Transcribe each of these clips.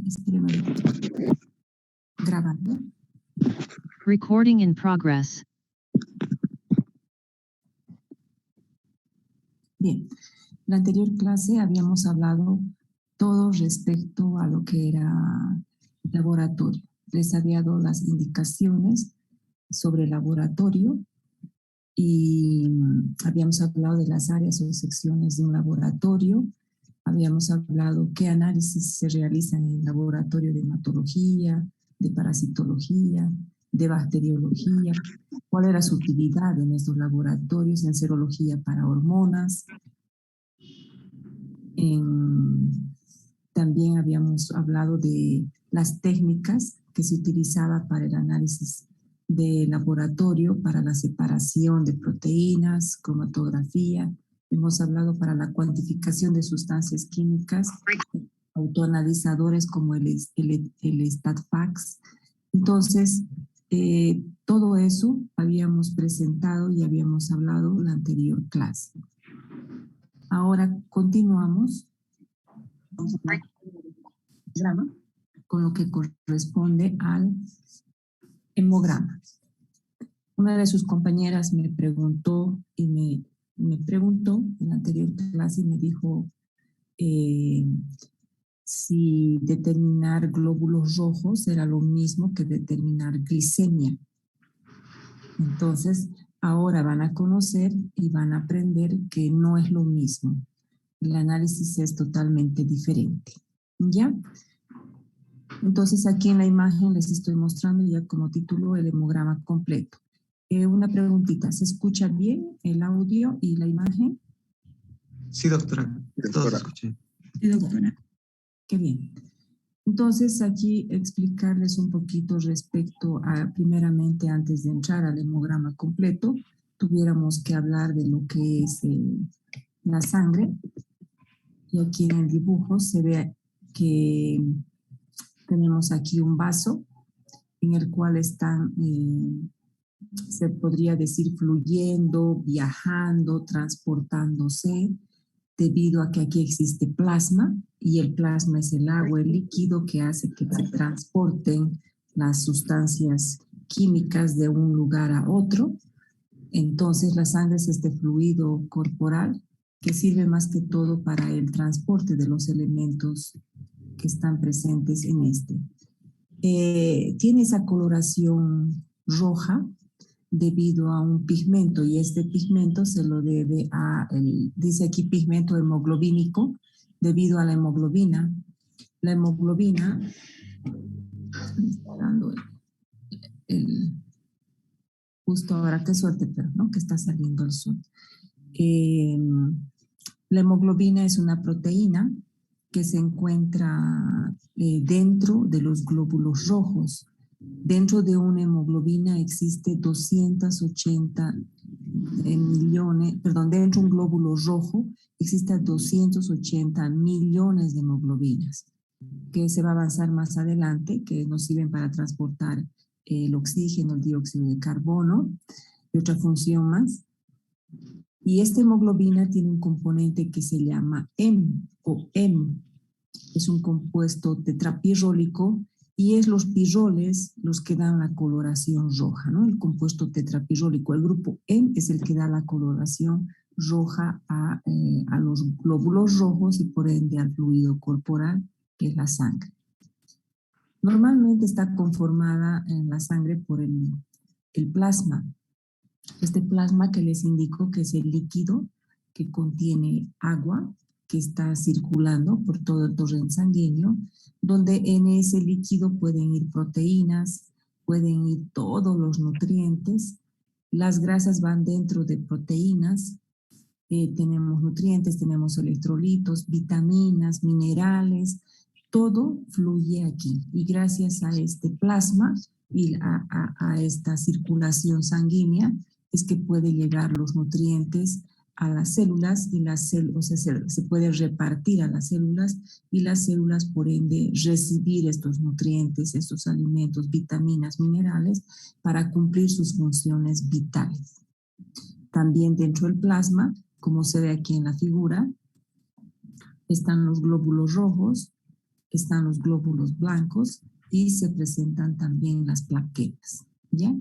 Espéreme. Grabando. Recording in progress. Bien, la anterior clase habíamos hablado todo respecto a lo que era laboratorio. Les había dado las indicaciones sobre el laboratorio y habíamos hablado de las áreas o secciones de un laboratorio. Habíamos hablado qué análisis se realizan en el laboratorio de hematología, de parasitología, de bacteriología, cuál era su utilidad en estos laboratorios, en serología para hormonas. También habíamos hablado de las técnicas que se utilizaban para el análisis de laboratorio, para la separación de proteínas, cromatografía. Hemos hablado para la cuantificación de sustancias químicas, autoanalizadores como el StatFax. Entonces, todo eso habíamos presentado y habíamos hablado en la anterior clase. Ahora continuamos con lo que corresponde al hemograma. Una de sus compañeras me preguntó y me preguntó en la anterior clase y me dijo si determinar glóbulos rojos era lo mismo que determinar glicemia. Entonces, ahora van a conocer y van a aprender que no es lo mismo. El análisis es totalmente diferente. ¿Ya? Entonces, aquí en la imagen les estoy mostrando ya como título el hemograma completo. Una preguntita, ¿se escucha bien el audio y la imagen? Sí, doctora. Todo se escucha. Sí, doctora. Qué bien. Entonces, aquí explicarles un poquito respecto a, primeramente, antes de entrar al hemograma completo, tuviéramos que hablar de lo que es la sangre. Y aquí en el dibujo se ve que tenemos aquí un vaso en el cual están, se podría decir, fluyendo, viajando, transportándose, debido a que aquí existe plasma, y el plasma es el agua, el líquido que hace que se transporten las sustancias químicas de un lugar a otro. Entonces la sangre es este fluido corporal que sirve más que todo para el transporte de los elementos que están presentes en este. Tiene esa coloración roja debido a un pigmento, y este pigmento se lo debe a, dice aquí pigmento hemoglobínico, debido a la hemoglobina. La hemoglobina, me está dando justo ahora, qué suerte, pero no, que está saliendo el sol. La hemoglobina es una proteína que se encuentra dentro de los glóbulos rojos. Dentro de una hemoglobina existe 280 millones, perdón, dentro de un glóbulo rojo existe 280 millones de hemoglobinas, que se va a avanzar más adelante, que nos sirven para transportar el oxígeno, el dióxido de carbono y otra función más. Y esta hemoglobina tiene un componente que se llama M o M. Es un compuesto tetrapirrólico y es los pirroles los que dan la coloración roja, ¿no? El compuesto tetrapirrólico. El grupo M es el que da la coloración roja a los glóbulos rojos y por ende al fluido corporal, que es la sangre. Normalmente está conformada en la sangre por el plasma. Este plasma que les indico que es el líquido que contiene agua que está circulando por todo el torrente sanguíneo, donde en ese líquido pueden ir proteínas, pueden ir todos los nutrientes. Las grasas van dentro de proteínas, tenemos nutrientes, tenemos electrolitos, vitaminas, minerales, todo fluye aquí. Y gracias a este plasma y a esta circulación sanguínea, es que puede llegar los nutrientes a las células y las células, o sea, se puede repartir a las células y las células por ende recibir estos nutrientes, estos alimentos, vitaminas, minerales para cumplir sus funciones vitales. También dentro del plasma, como se ve aquí en la figura, están los glóbulos rojos están los glóbulos blancos y se presentan también las plaquetas, ¿ya?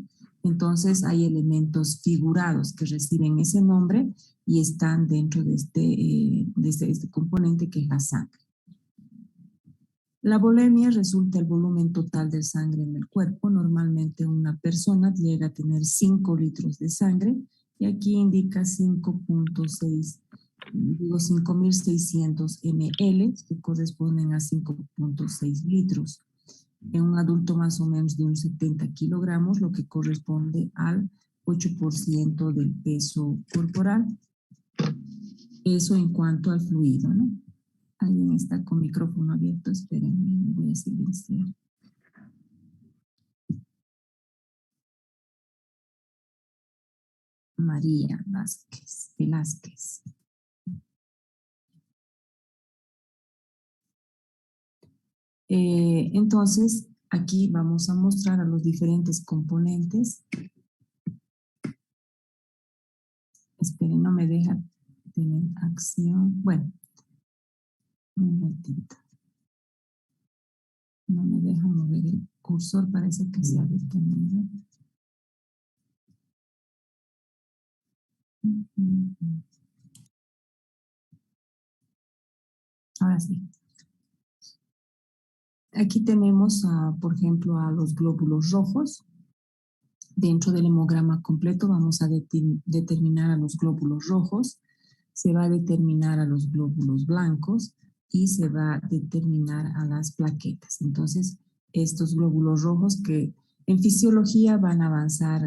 Entonces hay elementos figurados que reciben ese nombre y están dentro de este componente que es la sangre. La volemia resulta el volumen total de sangre en el cuerpo. Normalmente una persona llega a tener 5 litros de sangre y aquí indica 5.600 ml, que corresponden a 5.6 litros. En un adulto más o menos de unos 70 kilogramos, lo que corresponde al 8% del peso corporal. Eso en cuanto al fluido, ¿no? Alguien está con micrófono abierto, espérenme, voy a silenciar. María Velázquez. Entonces, aquí vamos a mostrar a los diferentes componentes. Esperen, no me deja tener acción. Bueno, un ratito. No me deja mover el cursor, parece que se ha detenido. Ahora sí. Aquí tenemos, por ejemplo, a los glóbulos rojos. Dentro del hemograma completo vamos a determinar a los glóbulos rojos, se va a determinar a los glóbulos blancos y se va a determinar a las plaquetas. Entonces, estos glóbulos rojos que en fisiología van a avanzar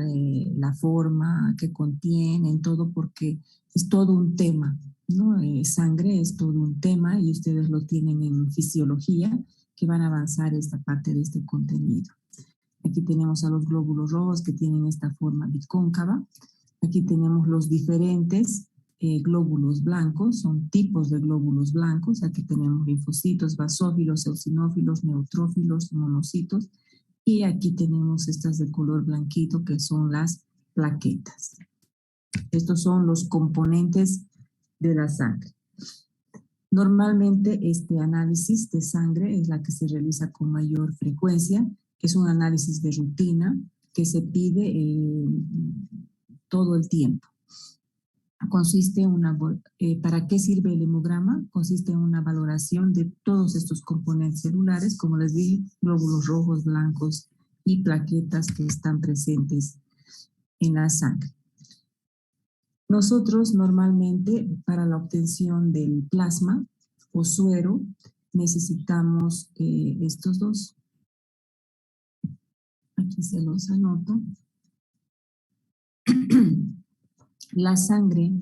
la forma que contienen, todo porque es todo un tema, ¿no? Sangre es todo un tema y ustedes lo tienen en fisiología que van a avanzar esta parte de este contenido. Aquí tenemos a los glóbulos rojos que tienen esta forma bicóncava. Aquí tenemos los diferentes glóbulos blancos, son tipos de glóbulos blancos. Aquí tenemos linfocitos, basófilos, eosinófilos, neutrófilos, monocitos. Y aquí tenemos estas de color blanquito que son las plaquetas. Estos son los componentes de la sangre. Normalmente este análisis de sangre es la que se realiza con mayor frecuencia. Es un análisis de rutina que se pide todo el tiempo. Consiste en ¿para qué sirve el hemograma? Consiste en una valoración de todos estos componentes celulares, como les dije, glóbulos rojos, blancos y plaquetas que están presentes en la sangre. Nosotros normalmente para la obtención del plasma o suero necesitamos estos dos. Aquí se los anoto. La sangre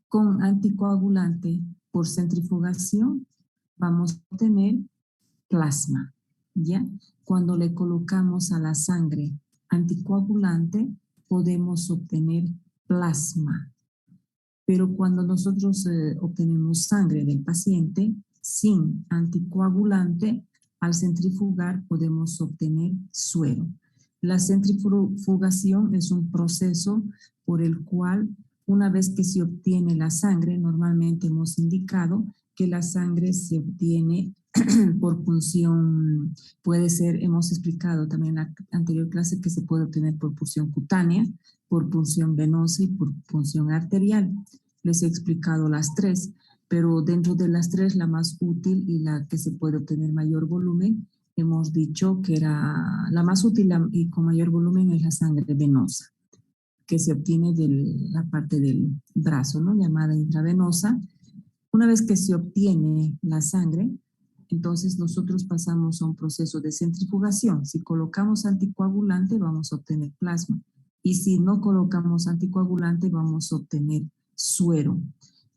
con anticoagulante por centrifugación vamos a obtener plasma, ¿ya? Cuando le colocamos a la sangre anticoagulante podemos obtener plasma. Pero cuando nosotros obtenemos sangre del paciente sin anticoagulante, al centrifugar podemos obtener suero. La centrifugación es un proceso por el cual una vez que se obtiene la sangre, normalmente hemos indicado que la sangre se obtiene por punción, puede ser, hemos explicado también en la anterior clase que se puede obtener por punción cutánea, por punción venosa y por punción arterial. Les he explicado las tres, pero dentro de las tres la más útil y la que se puede obtener mayor volumen, hemos dicho que era la más útil y con mayor volumen es la sangre venosa, que se obtiene de la parte del brazo, ¿no? Llamada intravenosa. Una vez que se obtiene la sangre, entonces nosotros pasamos a un proceso de centrifugación. Si colocamos anticoagulante, vamos a obtener plasma. Y si no colocamos anticoagulante, vamos a obtener suero.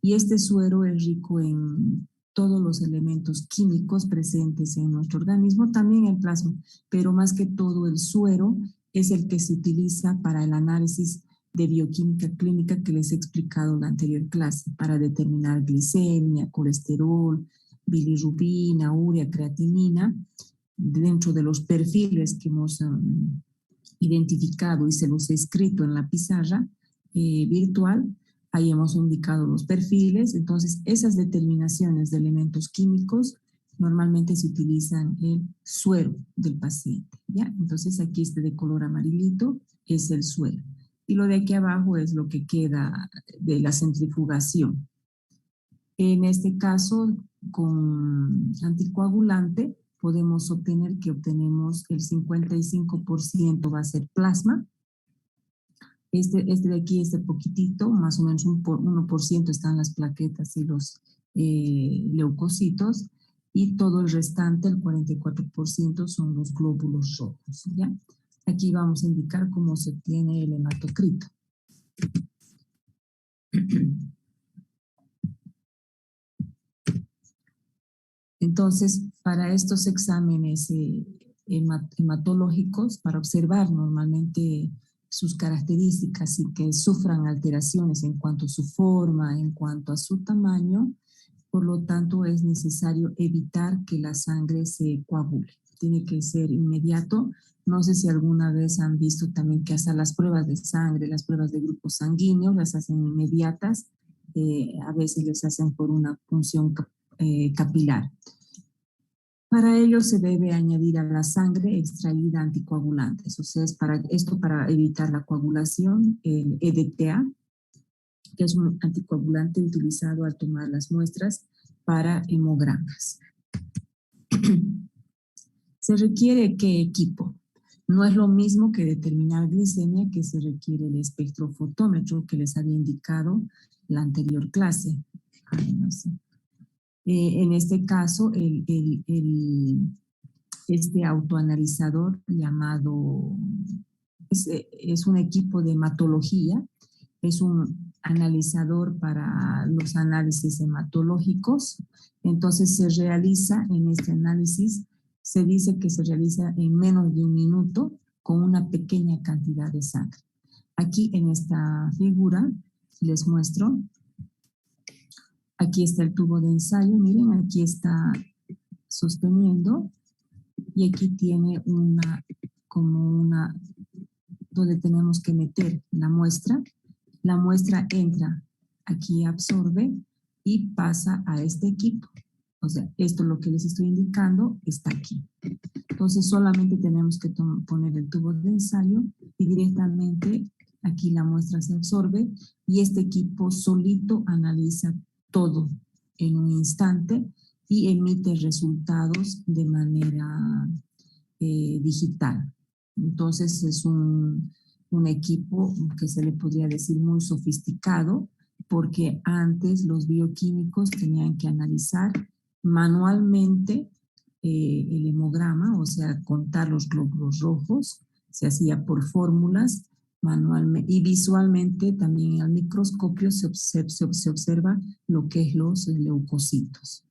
Y este suero es rico en todos los elementos químicos presentes en nuestro organismo, también el plasma, pero más que todo el suero es el que se utiliza para el análisis de bioquímica clínica que les he explicado en la anterior clase, para determinar glicemia, colesterol, bilirrubina, urea, creatinina, dentro de los perfiles que hemos identificado y se los he escrito en la pizarra virtual. Ahí hemos indicado los perfiles. Entonces, esas determinaciones de elementos químicos normalmente se utiliza el suero del paciente, ¿ya? Entonces aquí este de color amarillito es el suero. Y lo de aquí abajo es lo que queda de la centrifugación. En este caso, con anticoagulante, podemos obtener que obtenemos el 55% va a ser plasma. Este de aquí, este poquitito, más o menos un 1% están las plaquetas y los leucocitos, y todo el restante, el 44%, son los glóbulos rojos, ¿ya? Aquí vamos a indicar cómo se obtiene el hematocrito. Entonces, para estos exámenes hematológicos, para observar normalmente sus características y que sufran alteraciones en cuanto a su forma, en cuanto a su tamaño, por lo tanto es necesario evitar que la sangre se coagule. Tiene que ser inmediato. No sé si alguna vez han visto también que hasta las pruebas de sangre, las pruebas de grupos sanguíneos, las hacen inmediatas. A veces les hacen por una punción capilar. Para ello se debe añadir a la sangre extraída anticoagulantes. O sea, es para evitar la coagulación, el EDTA, que es un anticoagulante utilizado al tomar las muestras para hemogramas. ¿Se requiere qué equipo? No es lo mismo que determinar glicemia, que se requiere el espectrofotómetro que les había indicado la anterior clase. No sé. En este caso, este autoanalizador llamado, es un equipo de hematología, es un analizador para los análisis hematológicos. Entonces se realiza en este análisis, se dice que se realiza en menos de 1 minuto con una pequeña cantidad de sangre. Aquí en esta figura les muestro. Aquí está el tubo de ensayo, miren, aquí está sosteniendo y aquí tiene donde tenemos que meter la muestra. La muestra entra, aquí absorbe y pasa a este equipo. O sea, esto lo que les estoy indicando está aquí. Entonces solamente tenemos que poner el tubo de ensayo y directamente aquí la muestra se absorbe y este equipo solito analiza todo en un instante y emite resultados de manera digital. Entonces es un equipo que se le podría decir muy sofisticado, porque antes los bioquímicos tenían que analizar manualmente el hemograma, o sea, contar los glóbulos rojos, se hacía por fórmulas manualmente y visualmente también al microscopio se observa lo que es los leucocitos.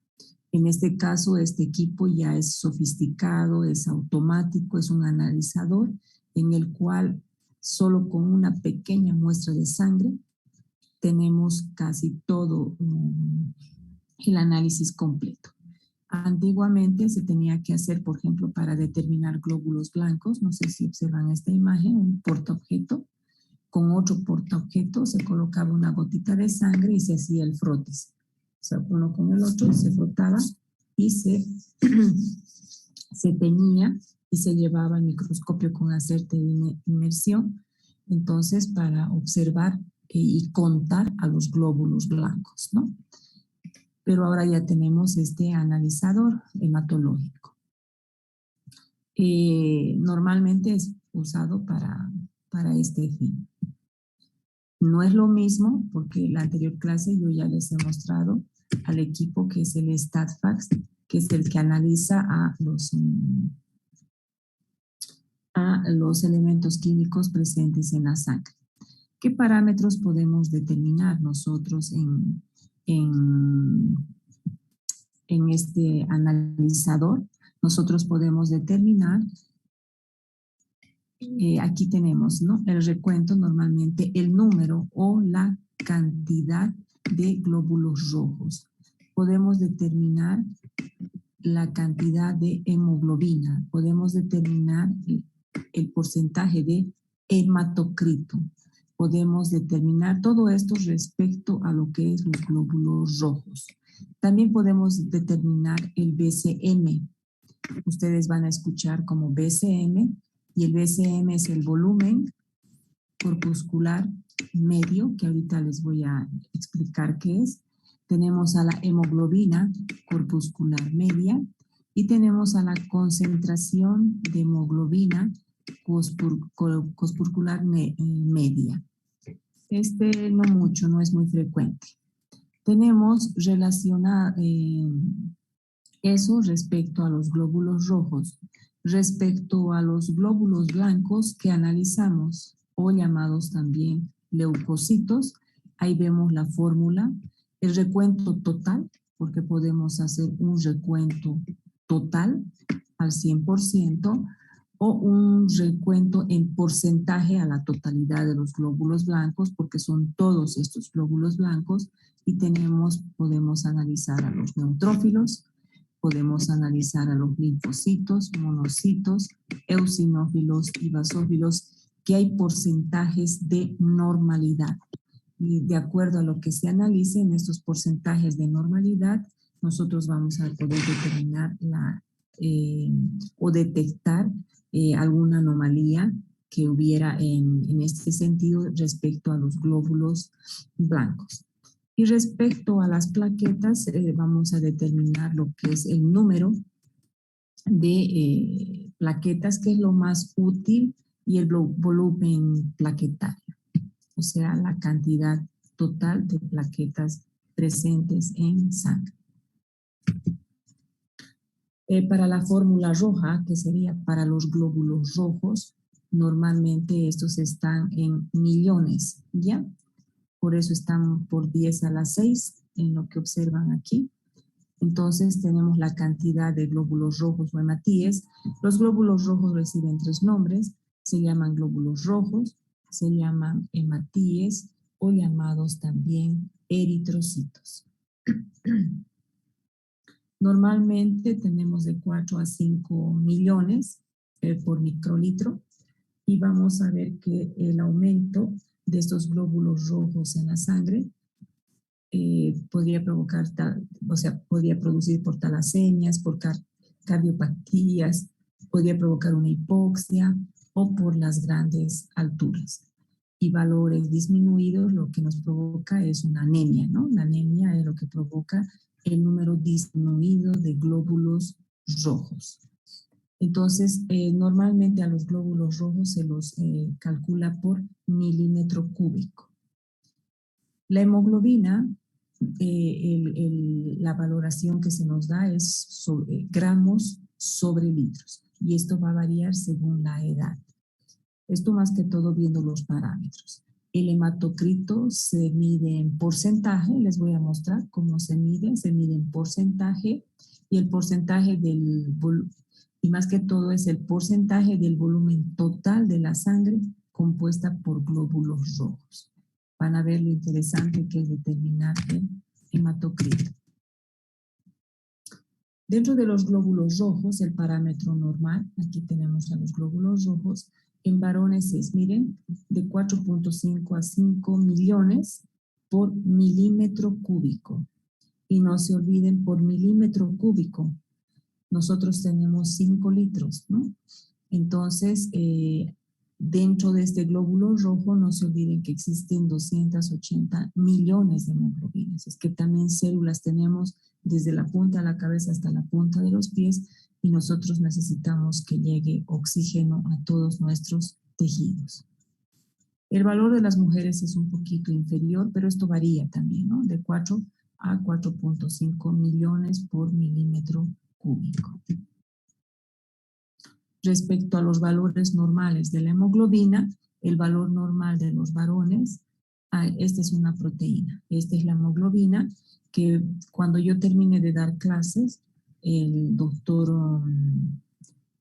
En este caso, este equipo ya es sofisticado, es automático, es un analizador en el cual solo con una pequeña muestra de sangre tenemos casi todo el análisis completo. Antiguamente se tenía que hacer, por ejemplo, para determinar glóbulos blancos, no sé si observan esta imagen, un portaobjeto. Con otro portaobjeto se colocaba una gotita de sangre y se hacía el frotis. O sea, uno con el otro se frotaba y se teñía y se llevaba al microscopio con acerte de inmersión, entonces para observar y contar a los glóbulos blancos, ¿no? Pero ahora ya tenemos este analizador hematológico. Normalmente es usado para este fin. No es lo mismo, porque en la anterior clase yo ya les he mostrado al equipo que es el StatFax, que es el que analiza a los elementos químicos presentes en la sangre. ¿Qué parámetros podemos determinar nosotros en este analizador? Nosotros podemos determinar, aquí tenemos, ¿no?, el recuento, normalmente el número o la cantidad de glóbulos rojos. Podemos determinar la cantidad de hemoglobina, podemos determinar el porcentaje de hematocrito, podemos determinar todo esto respecto a lo que es los glóbulos rojos. También podemos determinar el BCM. Ustedes van a escuchar como BCM, y el BCM es el volumen corpuscular medio, que ahorita les voy a explicar qué es. Tenemos a la hemoglobina corpuscular media y tenemos a la concentración de hemoglobina corpuscular media. No mucho, no es muy frecuente. Tenemos relacionado eso respecto a los glóbulos rojos. Respecto a los glóbulos blancos que analizamos, o llamados también leucocitos, ahí vemos la fórmula, el recuento total, porque podemos hacer un recuento total al 100%, o un recuento en porcentaje a la totalidad de los glóbulos blancos, porque son todos estos glóbulos blancos, y podemos analizar a los neutrófilos, podemos analizar a los linfocitos, monocitos, eosinófilos y basófilos, que hay porcentajes de normalidad. Y de acuerdo a lo que se analice en estos porcentajes de normalidad, nosotros vamos a poder determinar o detectar alguna anomalía que hubiera en este sentido respecto a los glóbulos blancos. Y respecto a las plaquetas, vamos a determinar lo que es el número de plaquetas, que es lo más útil, y el volumen plaquetario, o sea, la cantidad total de plaquetas presentes en sangre. Para la fórmula roja, que sería para los glóbulos rojos, normalmente estos están en millones, ¿ya? Por eso están por 10 a la 6 en lo que observan aquí. Entonces tenemos la cantidad de glóbulos rojos o hematíes. Los glóbulos rojos reciben 3 nombres. Se llaman glóbulos rojos, se llaman hematíes o llamados también eritrocitos. Normalmente tenemos de 4 a 5 millones por microlitro, y vamos a ver que el aumento de estos glóbulos rojos en la sangre podría provocar, podría producir por talasemias, por cardiopatías, podría provocar una hipoxia o por las grandes alturas. Y valores disminuidos lo que nos provoca es una anemia, ¿no? La anemia es lo que provoca el número disminuido de glóbulos rojos. Entonces, normalmente a los glóbulos rojos se los calcula por milímetro cúbico. La hemoglobina, la valoración que se nos da es gramos sobre litros, y esto va a variar según la edad. Esto más que todo viendo los parámetros. El hematocrito se mide en porcentaje, les voy a mostrar cómo se mide en porcentaje, y el porcentaje y más que todo es el porcentaje del volumen total de la sangre compuesta por glóbulos rojos. Van a ver lo interesante que es determinar el hematocrito. Dentro de los glóbulos rojos, el parámetro normal, aquí tenemos a los glóbulos rojos, en varones es, miren, de 4.5 a 5 millones por milímetro cúbico. Y no se olviden, por milímetro cúbico, nosotros tenemos 5 litros, ¿no? Entonces, dentro de este glóbulo rojo, no se olviden que existen 280 millones de hemoglobinas. Es que también células tenemos desde la punta de la cabeza hasta la punta de los pies, y nosotros necesitamos que llegue oxígeno a todos nuestros tejidos. El valor de las mujeres es un poquito inferior, pero esto varía también, ¿no? De 4 a 4.5 millones por milímetro cúbico. Respecto a los valores normales de la hemoglobina, el valor normal de los varones, esta es una proteína, esta es la hemoglobina, que cuando yo termine de dar clases, el doctor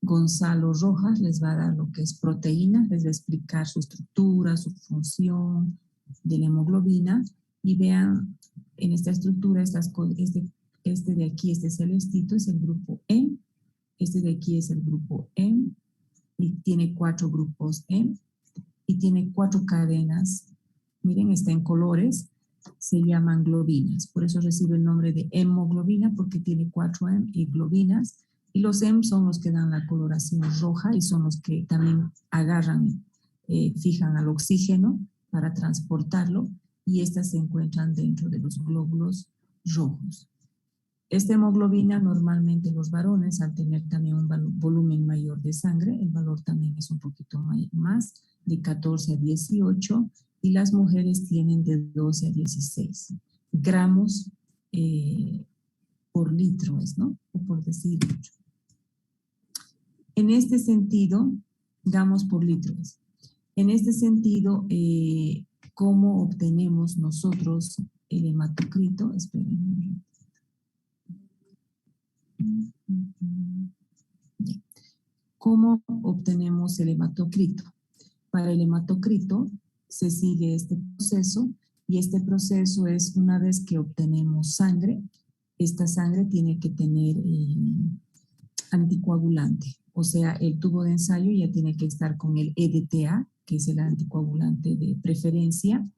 Gonzalo Rojas les va a dar lo que es proteína, les va a explicar su estructura, su función de la hemoglobina, y vean en esta estructura, este de aquí, este celestito es el grupo M, este de aquí es el grupo M, y tiene 4 grupos M, y tiene 4 cadenas. Miren, está en colores. se llaman globinas. Por eso recibe el nombre de hemoglobina, porque tiene 4 globinas. Y los M son los que dan la coloración roja y son los que también agarran, fijan al oxígeno para transportarlo. Y estas se encuentran dentro de los glóbulos rojos. Esta hemoglobina, normalmente los varones, al tener también un volumen mayor de sangre, el valor también es un poquito más, de 14 a 18, y las mujeres tienen de 12 a 16 gramos por litro, ¿no? O por decilitro. En este sentido, gramos por litro. En este sentido, ¿cómo obtenemos nosotros el hematocrito? Esperen. ¿Cómo obtenemos el hematocrito? Para el hematocrito se sigue este proceso, y este proceso es una vez que obtenemos sangre. Esta sangre tiene que tener anticoagulante, o sea, el tubo de ensayo ya tiene que estar con el EDTA, que es el anticoagulante de preferencia,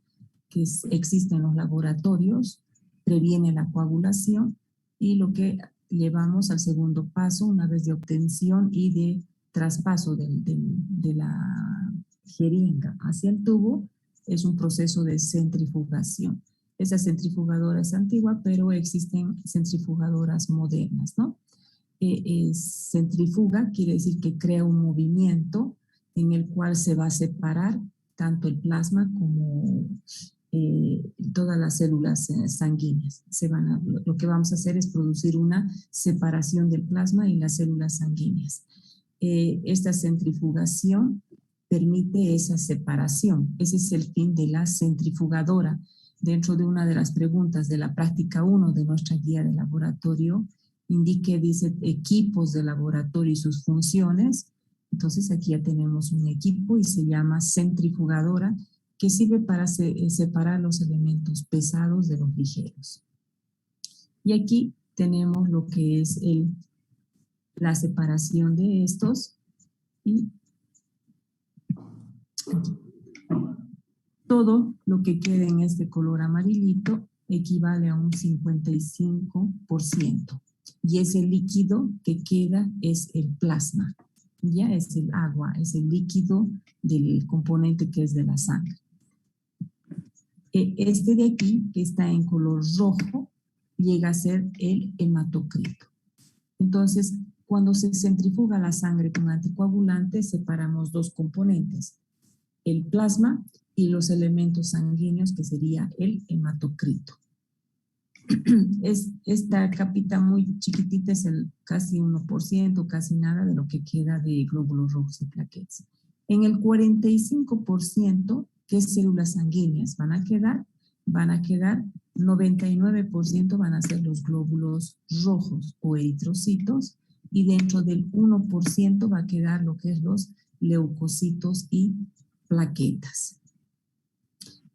que existe en los laboratorios, previene la coagulación, y lo que llevamos al segundo paso, una vez de obtención y de traspaso de la jeringa hacia el tubo, es un proceso de centrifugación. Esa centrifugadora es antigua, pero existen centrifugadoras modernas, ¿no? Centrifuga quiere decir que crea un movimiento en el cual se va a separar tanto el plasma como todas las células sanguíneas. Lo que vamos a hacer es producir una separación del plasma y las células sanguíneas. Esta centrifugación permite esa separación. Ese es el fin de la centrifugadora. Dentro de una de las preguntas de la práctica 1 de nuestra guía de laboratorio, dice equipos de laboratorio y sus funciones. Entonces aquí ya tenemos un equipo y se llama centrifugadora, que sirve para separar los elementos pesados de los ligeros. Y aquí tenemos lo que es la separación de estos, y aquí. Todo lo que queda en este color amarillito equivale a un 55%. Y ese líquido que queda es el plasma. Ya es el agua, es el líquido del componente que es de la sangre. Este de aquí, que está en color rojo, llega a ser el hematocrito. Entonces, cuando se centrifuga la sangre con anticoagulante, separamos dos componentes, el plasma y los elementos sanguíneos, que sería el hematocrito. Esta capita muy chiquitita es casi 1%, casi nada de lo que queda de glóbulos rojos y plaquetas. En el 45%, ¿qué células sanguíneas van a quedar? 99% van a ser los glóbulos rojos o eritrocitos, y dentro del 1% va a quedar lo que es los leucocitos y plaquetas.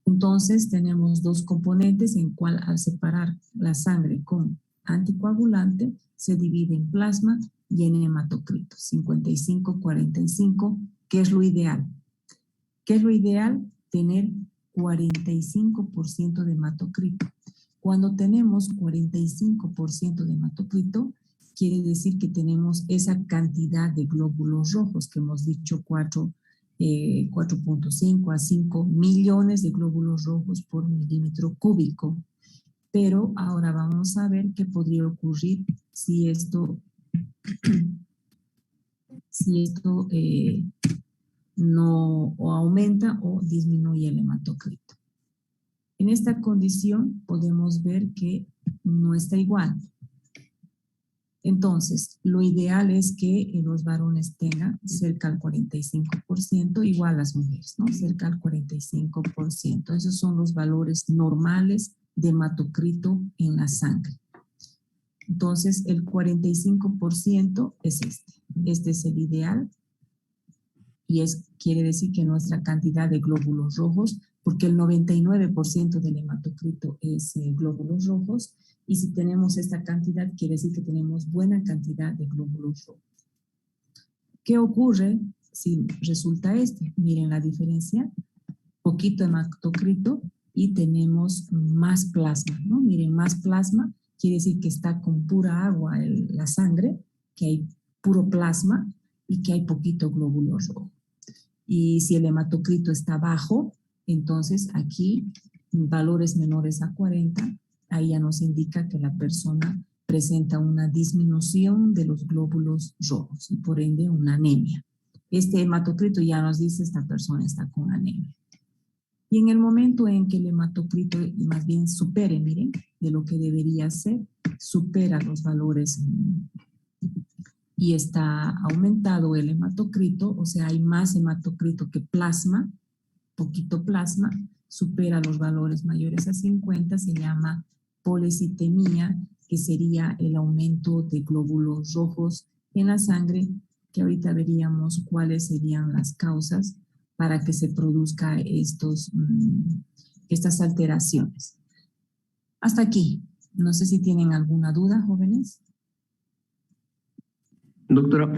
Entonces tenemos dos componentes en cual al separar la sangre con anticoagulante se divide en plasma y en hematocrito, 55-45, que es lo ideal. ¿Qué es lo ideal? Tener 45% de hematocrito. Cuando tenemos 45% de hematocrito, quiere decir que tenemos esa cantidad de glóbulos rojos que hemos dicho, 4.5 a 5 millones de glóbulos rojos por milímetro cúbico. Pero ahora vamos a ver qué podría ocurrir si esto no o aumenta o disminuye el hematocrito. En esta condición podemos ver que no está igual. Entonces, lo ideal es que los varones tengan cerca al 45%, igual las mujeres, ¿no? Cerca al 45%. Esos son los valores normales de hematocrito en la sangre. Entonces, el 45% es este. Este es el ideal, y quiere decir que nuestra cantidad de glóbulos rojos, porque el 99% del hematocrito es glóbulos rojos, y si tenemos esta cantidad, quiere decir que tenemos buena cantidad de glóbulos rojos. ¿Qué ocurre si resulta este? Miren la diferencia. Poquito hematocrito, y tenemos más plasma, ¿no? Miren, más plasma quiere decir que está con pura agua la sangre, que hay puro plasma y que hay poquito glóbulo rojo. Y si el hematocrito está bajo, entonces aquí valores menores a 40, ahí ya nos indica que la persona presenta una disminución de los glóbulos rojos y por ende una anemia. Este hematocrito ya nos dice esta persona está con anemia. Y en el momento en que el hematocrito más bien supere, miren, de lo que debería ser, supera los valores y está aumentado el hematocrito, o sea, hay más hematocrito que plasma, poquito plasma, supera los valores mayores a 50, se llama policitemia, que sería el aumento de glóbulos rojos en la sangre, que ahorita veríamos cuáles serían las causas para que se produzca estas alteraciones. Hasta aquí. No sé si tienen alguna duda, jóvenes. Doctora,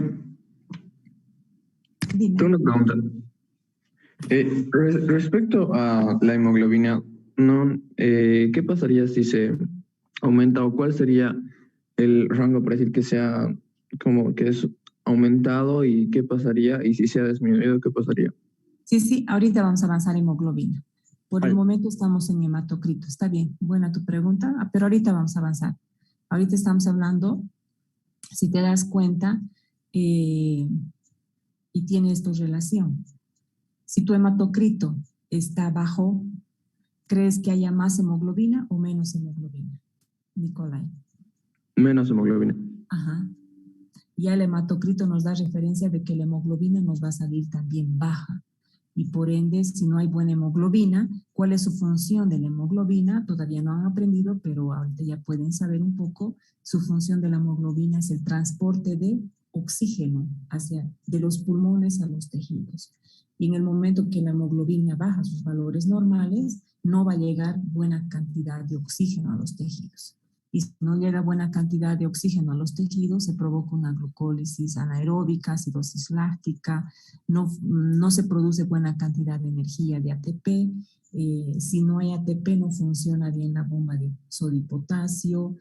Dime. tengo una pregunta. Respecto a la hemoglobina, ¿qué pasaría si se aumenta o cuál sería el rango para decir que sea como que es aumentado y qué pasaría? Y si se ha disminuido, ¿qué pasaría? Sí, ahorita vamos a avanzar en hemoglobina. Por el Vale. momento estamos en hematocrito. Está bien, buena tu pregunta, pero ahorita vamos a avanzar. Ahorita estamos hablando, si te das cuenta, y tiene esto relación. Si tu hematocrito está bajo, ¿crees que haya más hemoglobina o menos hemoglobina? Nicolai. Menos hemoglobina. Ajá. Ya el hematocrito nos da referencia de que la hemoglobina nos va a salir también baja. Y por ende, si no hay buena hemoglobina, ¿cuál es su función de la hemoglobina? Todavía no han aprendido, pero ahorita ya pueden saber un poco. Su función de la hemoglobina es el transporte de oxígeno de los pulmones a los tejidos. Y en el momento que la hemoglobina baja sus valores normales, no va a llegar buena cantidad de oxígeno a los tejidos. Y si no llega buena cantidad de oxígeno a los tejidos, se provoca una glucólisis anaeróbica, acidosis láctica, no se produce buena cantidad de energía de ATP. Si no hay ATP, no funciona bien la bomba de sodio y potasio.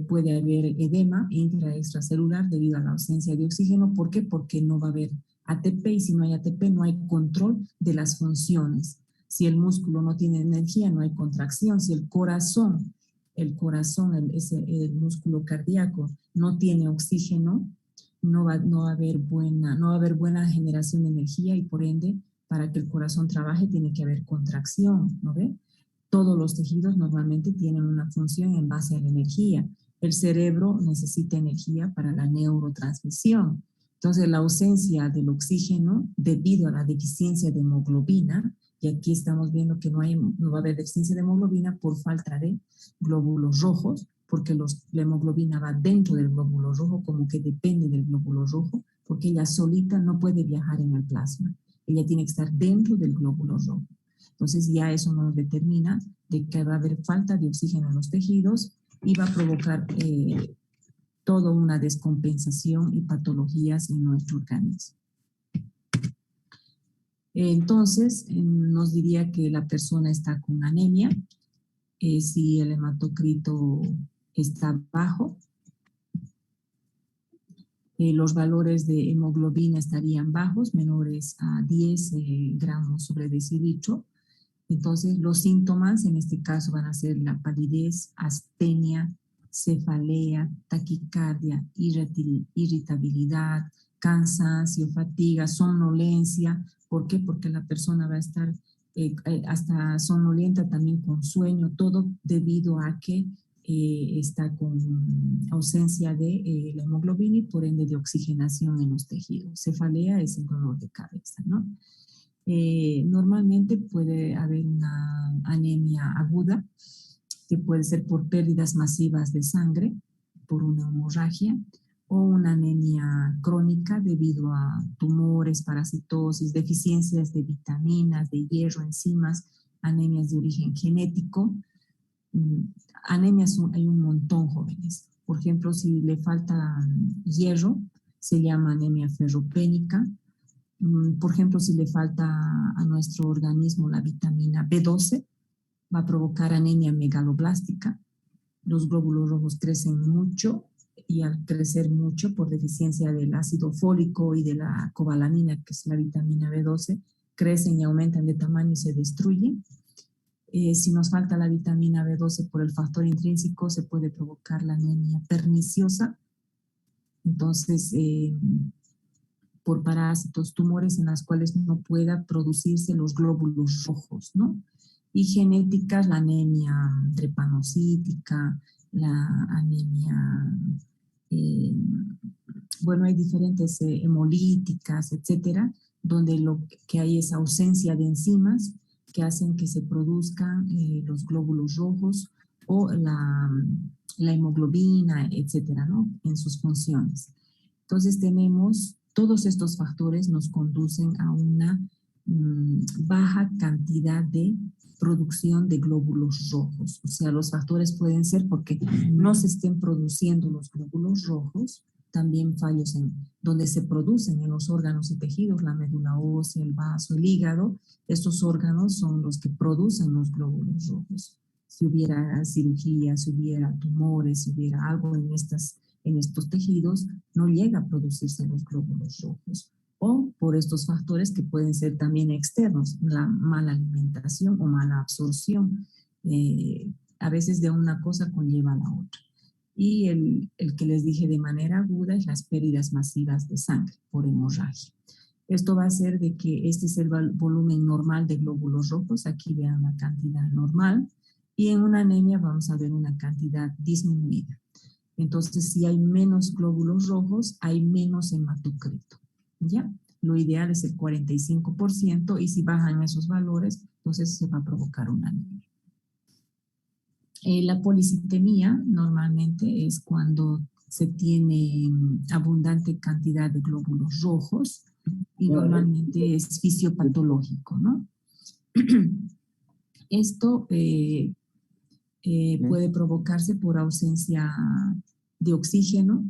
Puede haber edema extracelular debido a la ausencia de oxígeno. ¿Por qué? Porque no va a haber ATP y si no hay ATP, no hay control de las funciones. Si el músculo no tiene energía, no hay contracción. Si el corazón, el músculo cardíaco, no tiene oxígeno, no va a haber buena generación de energía y por ende, para que el corazón trabaje, tiene que haber contracción, ¿no ve? Todos los tejidos normalmente tienen una función en base a la energía. El cerebro necesita energía para la neurotransmisión. Entonces, la ausencia del oxígeno debido a la deficiencia de hemoglobina, y aquí estamos viendo que no va a haber deficiencia de hemoglobina por falta de glóbulos rojos, porque la hemoglobina va dentro del glóbulo rojo, como que depende del glóbulo rojo, porque ella solita no puede viajar en el plasma. Ella tiene que estar dentro del glóbulo rojo. Entonces ya eso nos determina de que va a haber falta de oxígeno en los tejidos y va a provocar toda una descompensación y patologías en nuestro organismo. Entonces, nos diría que la persona está con anemia, si el hematocrito está bajo, los valores de hemoglobina estarían bajos, menores a 10 gramos sobre decilitro. Entonces, los síntomas en este caso van a ser la palidez, astenia, cefalea, taquicardia, irritabilidad, cansancio, fatiga, somnolencia. ¿Por qué? Porque la persona va a estar hasta somnolienta, también con sueño, todo debido a que está con ausencia de la hemoglobina y por ende de oxigenación en los tejidos. Cefalea es el dolor de cabeza, ¿no? Normalmente puede haber una anemia aguda, que puede ser por pérdidas masivas de sangre, por una hemorragia, o una anemia crónica debido a tumores, parasitosis, deficiencias de vitaminas, de hierro, enzimas, anemias de origen genético. Anemias hay un montón, jóvenes. Por ejemplo, si le falta hierro, se llama anemia ferropénica. Por ejemplo, si le falta a nuestro organismo la vitamina B12, va a provocar anemia megaloblástica. Los glóbulos rojos crecen mucho y al crecer mucho por deficiencia del ácido fólico y de la cobalamina, que es la vitamina B12, crecen y aumentan de tamaño y se destruyen. Si nos falta la vitamina B12 por el factor intrínseco, se puede provocar la anemia perniciosa. Entonces, por parásitos, tumores en las cuales no pueda producirse los glóbulos rojos, ¿no? Y genéticas, la anemia drepanocítica, la anemia, bueno, hay diferentes hemolíticas, etcétera, donde lo que hay es ausencia de enzimas que hacen que se produzcan los glóbulos rojos o la hemoglobina, etcétera, ¿no? En sus funciones. Entonces tenemos, todos estos factores nos conducen a una baja cantidad de producción de glóbulos rojos. O sea, los factores pueden ser porque no se estén produciendo los glóbulos rojos, también fallos en donde se producen en los órganos y tejidos, la médula ósea, el vaso, el hígado. Estos órganos son los que producen los glóbulos rojos. Si hubiera cirugía, si hubiera tumores, si hubiera algo en estos tejidos, no llega a producirse los glóbulos rojos. O por estos factores que pueden ser también externos, la mala alimentación o mala absorción. A veces de una cosa conlleva a la otra. Y el que les dije de manera aguda es las pérdidas masivas de sangre por hemorragia. Esto va a hacer de que este es el volumen normal de glóbulos rojos. Aquí vean la cantidad normal. Y en una anemia vamos a ver una cantidad disminuida. Entonces, si hay menos glóbulos rojos, hay menos hematocrito, ¿ya? Lo ideal es el 45% y si bajan esos valores, entonces se va a provocar una anemia. La policitemia normalmente es cuando se tiene abundante cantidad de glóbulos rojos y normalmente es fisiopatológico, ¿no? Esto puede provocarse por ausencia de oxígeno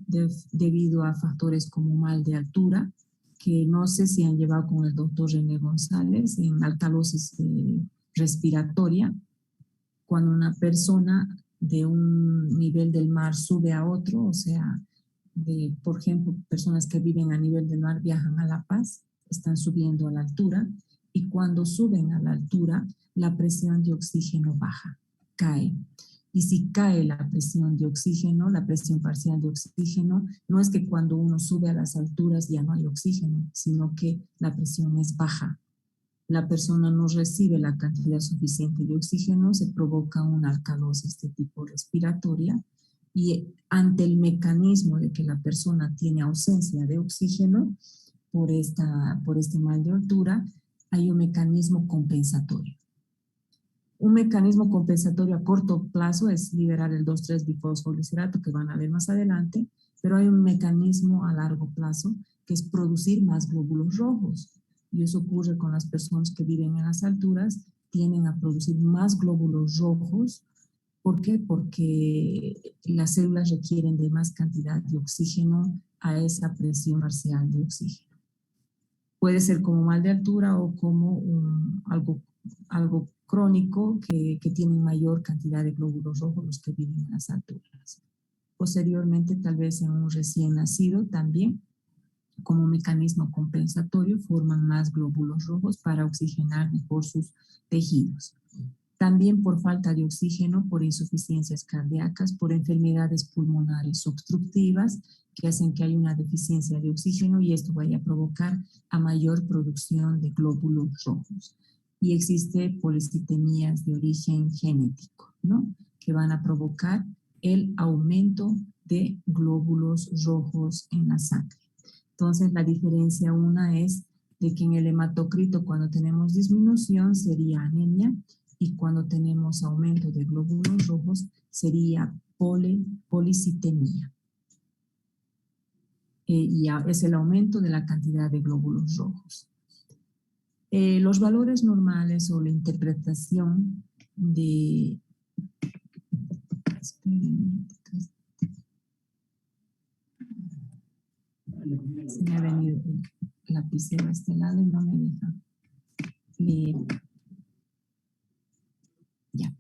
debido a factores como mal de altura, que no sé si han llevado con el doctor René González en alcalosis respiratoria, cuando una persona de un nivel del mar sube a otro, o sea, por ejemplo, personas que viven a nivel del mar viajan a La Paz, están subiendo a la altura, y cuando suben a la altura, la presión de oxígeno baja, cae. Y si cae la presión de oxígeno, la presión parcial de oxígeno, no es que cuando uno sube a las alturas ya no hay oxígeno, sino que la presión es baja. La persona no recibe la cantidad suficiente de oxígeno, se provoca una alcalosis de tipo respiratoria y ante el mecanismo de que la persona tiene ausencia de oxígeno por este mal de altura, hay un mecanismo compensatorio. Un mecanismo compensatorio a corto plazo es liberar el 2,3-bifosfoglicerato que van a ver más adelante, pero hay un mecanismo a largo plazo que es producir más glóbulos rojos. Y eso ocurre con las personas que viven en las alturas, tienden a producir más glóbulos rojos. ¿Por qué? Porque las células requieren de más cantidad de oxígeno a esa presión parcial de oxígeno. Puede ser como mal de altura o como algo crónico que tiene mayor cantidad de glóbulos rojos los que viven en las alturas. Posteriormente, tal vez en un recién nacido también, como mecanismo compensatorio, forman más glóbulos rojos para oxigenar mejor sus tejidos. También por falta de oxígeno, por insuficiencias cardíacas, por enfermedades pulmonares obstructivas que hacen que haya una deficiencia de oxígeno y esto vaya a provocar a mayor producción de glóbulos rojos. Y existe policitemías de origen genético, ¿no? Que van a provocar el aumento de glóbulos rojos en la sangre. Entonces, la diferencia una es de que en el hematocrito, cuando tenemos disminución, sería anemia, y cuando tenemos aumento de glóbulos rojos, sería policitemia. Y es el aumento de la cantidad de glóbulos rojos. Los valores normales o la interpretación de... Se me ha venido el lapicero a este lado y no me deja leer. Ya.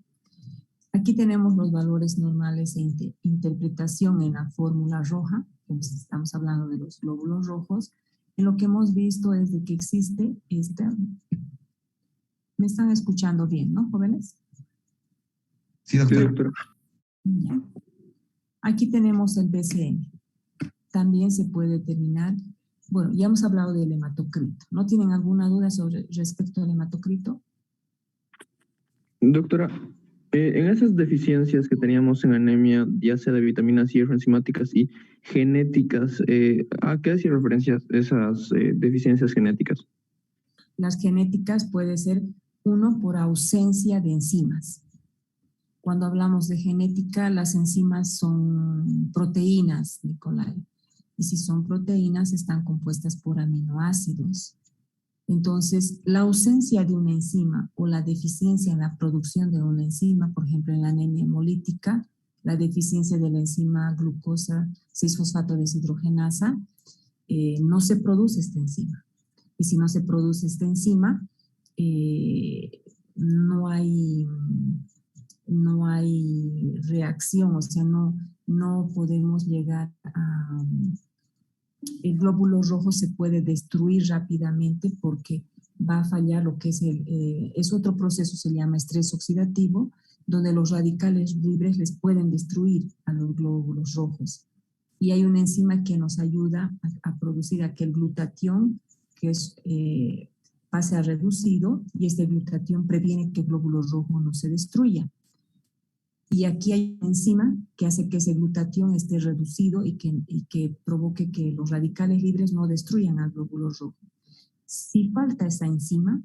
Aquí tenemos los valores normales de interpretación en la fórmula roja, pues estamos hablando de los glóbulos rojos. En lo que hemos visto es de que existe esta... ¿Me están escuchando bien, no, jóvenes? Sí, Sí, doctora. doctora. Ya. Aquí tenemos el BCM. También se puede determinar, bueno, ya hemos hablado del hematocrito. ¿No tienen alguna duda sobre respecto al hematocrito? Doctora, en esas deficiencias que teníamos en anemia, ya sea de vitaminas, hierro, enzimáticas y genéticas, ¿a qué hacía referencia esas deficiencias genéticas? Las genéticas puede ser uno por ausencia de enzimas. Cuando hablamos de genética, las enzimas son proteínas, Nicolai. Y si son proteínas, están compuestas por aminoácidos. Entonces, la ausencia de una enzima o la deficiencia en la producción de una enzima, por ejemplo, en la anemia hemolítica, la deficiencia de la enzima glucosa 6-fosfato deshidrogenasa, no se produce esta enzima. Y si no se produce esta enzima, no hay reacción, o sea, no podemos llegar a... El glóbulo rojo se puede destruir rápidamente porque va a fallar lo que es otro proceso, se llama estrés oxidativo, donde los radicales libres les pueden destruir a los glóbulos rojos. Y hay una enzima que nos ayuda a producir aquel glutatión que pase a reducido, y este glutatión previene que el glóbulo rojo no se destruya. Y aquí hay una enzima que hace que ese glutatión esté reducido y que provoque que los radicales libres no destruyan al glóbulo rojo. Si falta esa enzima,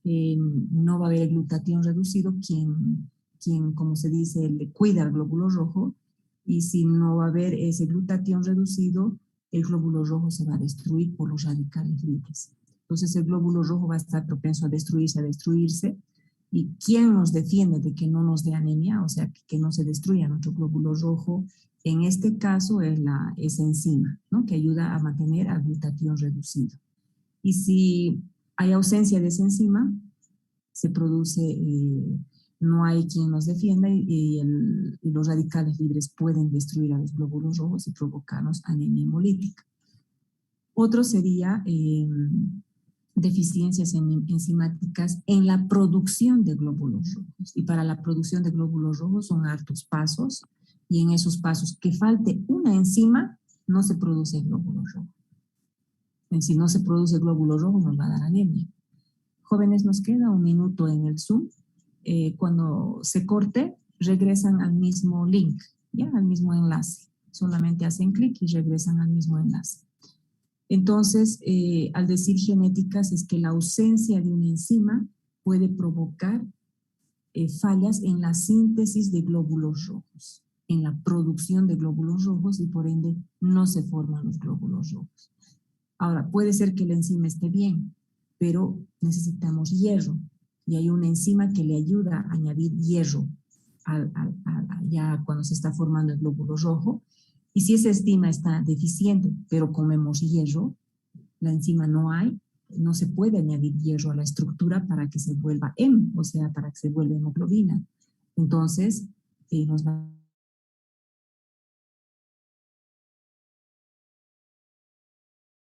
no va a haber el glutatión reducido, quien, como se dice, le cuida al glóbulo rojo, y si no va a haber ese glutatión reducido, el glóbulo rojo se va a destruir por los radicales libres. Entonces el glóbulo rojo va a estar propenso a destruirse. ¿Y quién nos defiende de que no nos dé anemia? O sea, que no se destruya nuestro glóbulo rojo. En este caso es esa enzima, ¿no? Que ayuda a mantener al glutatión reducido. Y si hay ausencia de esa enzima, se produce, no hay quien nos defienda, y los radicales libres pueden destruir a los glóbulos rojos y provocarnos anemia hemolítica. Otro sería deficiencias enzimáticas en la producción de glóbulos rojos. Y para la producción de glóbulos rojos son hartos pasos, y en esos pasos que falte una enzima, no se produce glóbulo rojo. Si no se produce glóbulo rojo, nos va a dar anemia. Jóvenes, nos queda un minuto en el Zoom. Cuando se corte, regresan al mismo link, ¿ya? Al mismo enlace. Solamente hacen clic y regresan al mismo enlace. Entonces, al decir genéticas, es que la ausencia de una enzima puede provocar fallas en la síntesis de glóbulos rojos, en la producción de glóbulos rojos, y por ende no se forman los glóbulos rojos. Ahora, puede ser que la enzima esté bien, pero necesitamos hierro, y hay una enzima que le ayuda a añadir hierro ya cuando se está formando el glóbulo rojo. Y si esa enzima está deficiente, pero comemos hierro, la enzima no se puede añadir hierro a la estructura para que se vuelva o sea, para que se vuelva hemoglobina. Entonces, nos va